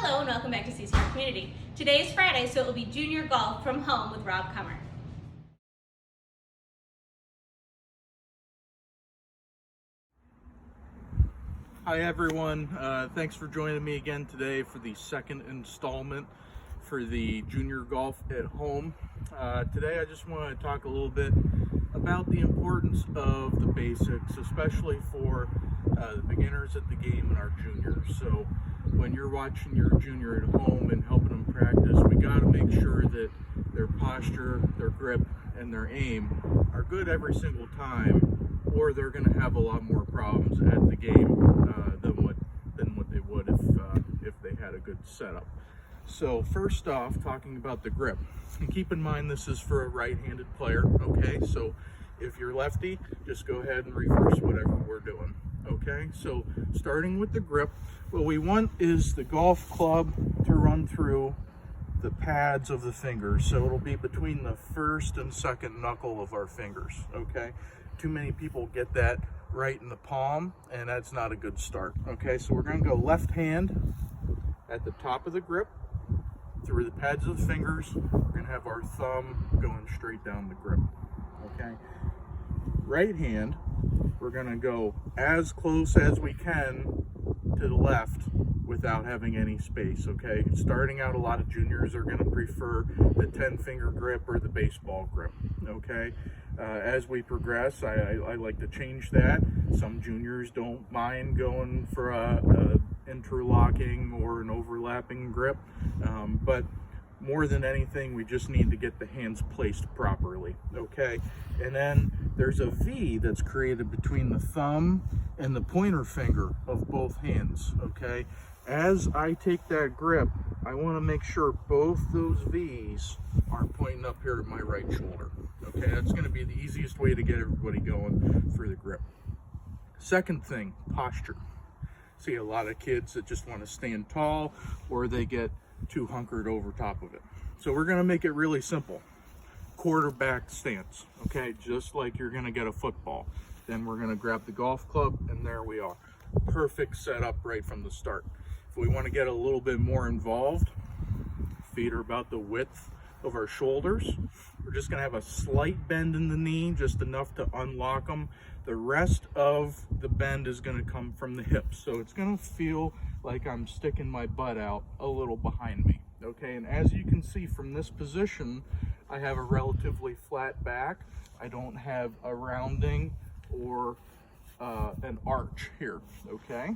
Hello and welcome back to CCR Community. Today is Friday, so it will be junior golf from home with Rob Kummer. Hi everyone, thanks for joining me again today for the second installment for the junior golf at home. Today I just want to talk a little bit about the importance of the basics, especially for the beginners at the game and our juniors. So when you're watching your junior at home and helping them practice, we got to make sure that their posture, their grip, and their aim are good every single time, or they're going to have a lot more problems at the game than what they would if they had a good setup. So first off, talking about the grip, and keep in mind this is for a right-handed player. Okay, so if you're lefty, just go ahead and reverse whatever we're doing. Okay, so starting with the grip, what we want is the golf club to run through the pads of the fingers, so it'll be between the first and second knuckle of our fingers. Okay, too many people get that right in the palm, and that's not a good start. Okay, so we're going to go left hand at the top of the grip through the pads of the fingers. We're going to have our thumb going straight down the grip. Okay, right hand, we're going to go as close as we can to the left without having any space. Okay, starting out, a lot of juniors are going to prefer the 10-finger grip or the baseball grip. Okay, as we progress, I like to change that. Some juniors don't mind going for a interlocking or an overlapping grip, but more than anything, we just need to get the hands placed properly. Okay, and then there's a V that's created between the thumb and the pointer finger of both hands. Okay, as I take that grip, I want to make sure both those V's are pointing up here at my right shoulder. Okay, that's going to be the easiest way to get everybody going for the grip. Second thing, posture. See a lot of kids that just want to stand tall, or they get too hunkered over top of it. So we're going to make it really simple. Quarterback stance. Okay, just like you're going to get a football. Then we're going to grab the golf club, and there we are. Perfect setup right from the start. If we want to get a little bit more involved, feet are about the width of our shoulders. We're just going to have a slight bend in the knee, just enough to unlock them. The rest of the bend is going to come from the hips. So it's going to feel like I'm sticking my butt out a little behind me. Okay, and as you can see from this position, I have a relatively flat back. I don't have a rounding or an arch here. Okay,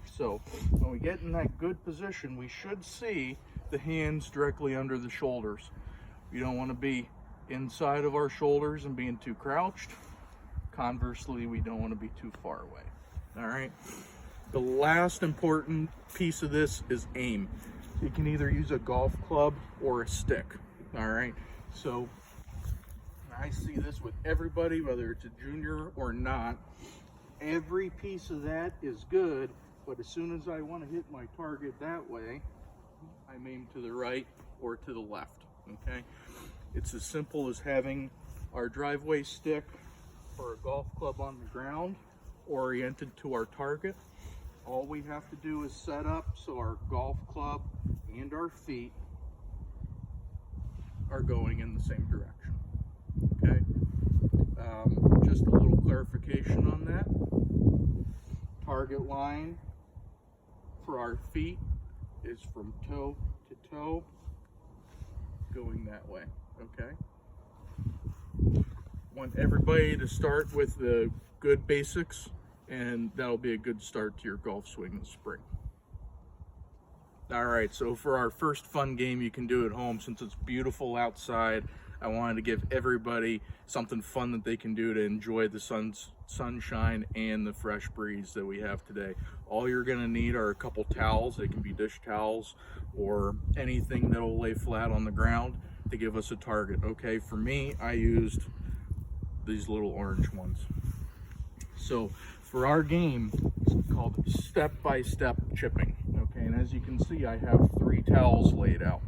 so when we get in that good position, we should see the hands directly under the shoulders. We don't want to be inside of our shoulders and being too crouched. Conversely, we don't want to be too far away. All right, the last important piece of this is aim. You can either use a golf club or a stick. All right, so I see this with everybody, whether it's a junior or not. Every piece of that is good, but as soon as I want to hit my target that way, I aim to the right or to the left. Okay, it's as simple as having our driveway stick or a golf club on the ground oriented to our target. All we have to do is set up so our golf club and our feet are going in the same direction. Okay, just a little clarification on that. Target line for our feet is from toe to toe, going that way. Okay, want everybody to start with the good basics, and that'll be a good start to your golf swing this spring. All right, so for our first fun game you can do at home, since it's beautiful outside, I wanted to give everybody something fun that they can do to enjoy the sunshine and the fresh breeze that we have today. All you're gonna need are a couple towels. They can be dish towels or anything that'll lay flat on the ground to give us a target. Okay, for me, I used these little orange ones. So for our game, it's called step-by-step chipping. Okay, and as you can see, I have 3 towels laid out.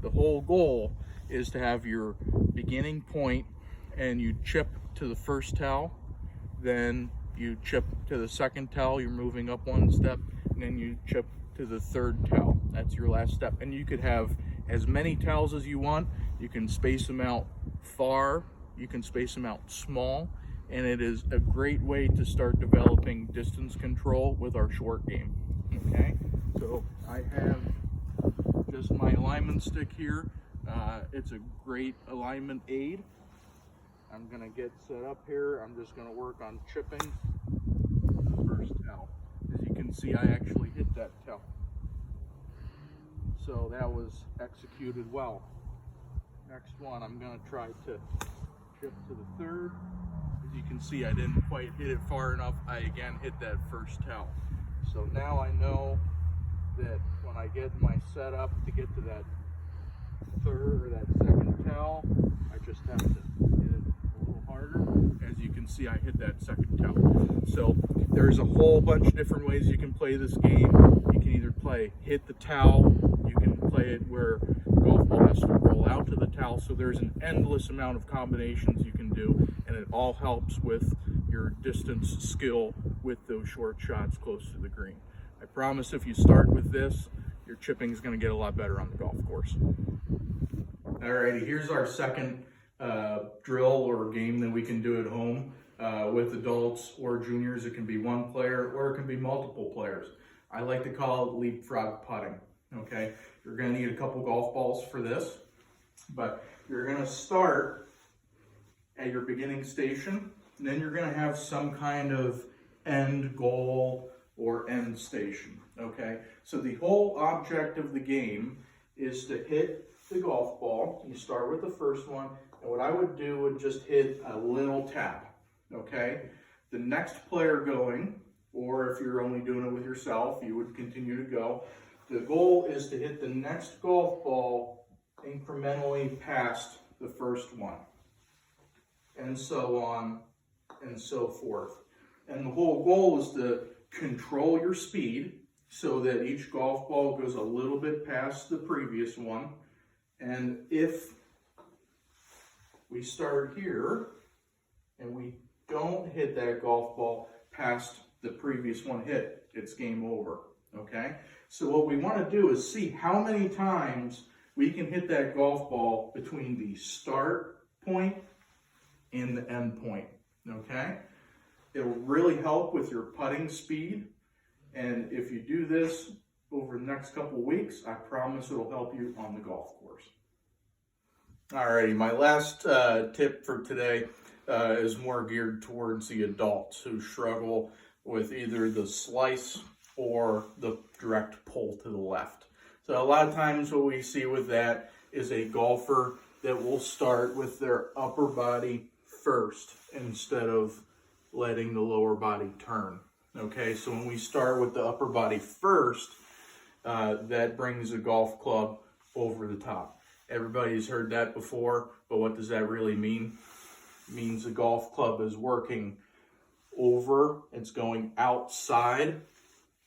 The whole goal is to have your beginning point, and you chip to the first towel, then you chip to the second towel, you're moving up 1 step, and then you chip to the third towel. That's your last step. And you could have as many towels as you want. You can space them out far, you can space them out small, and it is a great way to start developing distance control with our short game. Okay, so I have just my alignment stick here. It's a great alignment aid. I'm gonna get set up here. I'm just gonna work on chipping the first towel. As you can see, I actually hit that towel. So that was executed well. Next one, I'm gonna try to chip to the third. As you can see, I didn't quite hit it far enough. I again hit that first towel. So now I know that when I get my setup to get to that third or that second towel, I just have to hit it a little harder. As you can see, I hit that second towel. So there's a whole bunch of different ways you can play this game. You can either play hit the towel, you can play it where the golf ball has to roll out to the towel. So there's an endless amount of combinations you can do, and it all helps with your distance skill with those short shots close to the green. I promise if you start with this, your chipping is going to get a lot better on the golf course. Alrighty, here's our second drill or game that we can do at home with adults or juniors. It can be one player or it can be multiple players. I like to call it leapfrog putting. Okay, you're going to need a couple golf balls for this, but you're going to start at your beginning station, and then you're going to have some kind of end goal or end station. Okay, so the whole object of the game is to hit the golf ball. You start with the first one, and what I would do would just hit a little tap. Okay, the next player going, or if you're only doing it with yourself, you would continue to go. The goal is to hit the next golf ball incrementally past the first one, and so on and so forth. And the whole goal is to control your speed so that each golf ball goes a little bit past the previous one. And if we start here and we don't hit that golf ball past the previous one hit, it's game over. Okay? So what we want to do is see how many times we can hit that golf ball between the start point and the end point. Okay? It'll really help with your putting speed. And if you do this over the next couple weeks, I promise it'll help you on the golf course. Alrighty, my last tip for today is more geared towards the adults who struggle with either the slice or the direct pull to the left. So a lot of times what we see with that is a golfer that will start with their upper body first instead of letting the lower body turn. Okay, so when we start with the upper body first, that brings the golf club over the top. Everybody's heard that before, but what does that really mean? It means the golf club is working over, it's going outside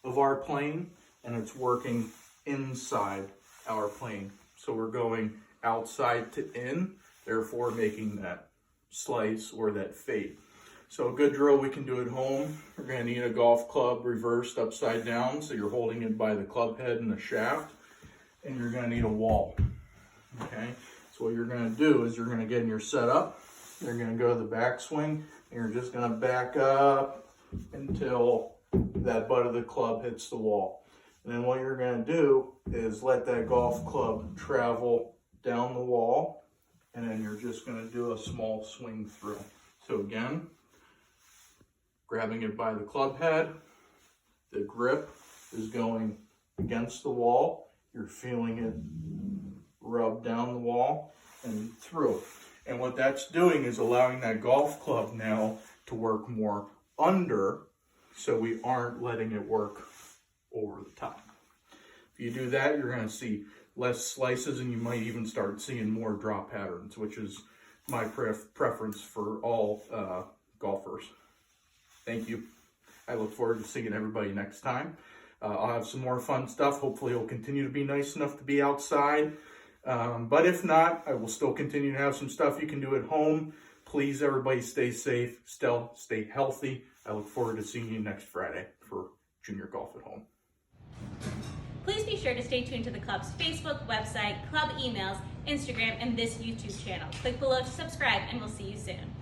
of our plane, and it's working inside our plane. So we're going outside to in, therefore making that slice or that fade. So a good drill we can do at home, we're going to need a golf club reversed upside down, so you're holding it by the club head and the shaft, and you're going to need a wall. Okay, so what you're going to do is you're going to get in your setup, you're going to go to the backswing, and you're just going to back up until that butt of the club hits the wall. And then what you're going to do is let that golf club travel down the wall, and then you're just going to do a small swing through. So again, grabbing it by the club head, the grip is going against the wall, you're feeling it rub down the wall and through. And what that's doing is allowing that golf club now to work more under, so we aren't letting it work over the top. If you do that, you're going to see less slices, and you might even start seeing more drop patterns, which is my preference for all golfers. Thank you. I look forward to seeing everybody next time. I'll have some more fun stuff. Hopefully it'll continue to be nice enough to be outside. But if not, I will still continue to have some stuff you can do at home. Please, everybody, stay safe, still stay healthy. I look forward to seeing you next Friday for Junior Golf at Home. Please be sure sure to stay tuned to the club's Facebook, website, club emails, Instagram, and this YouTube channel. Click below to subscribe, and we'll see you soon.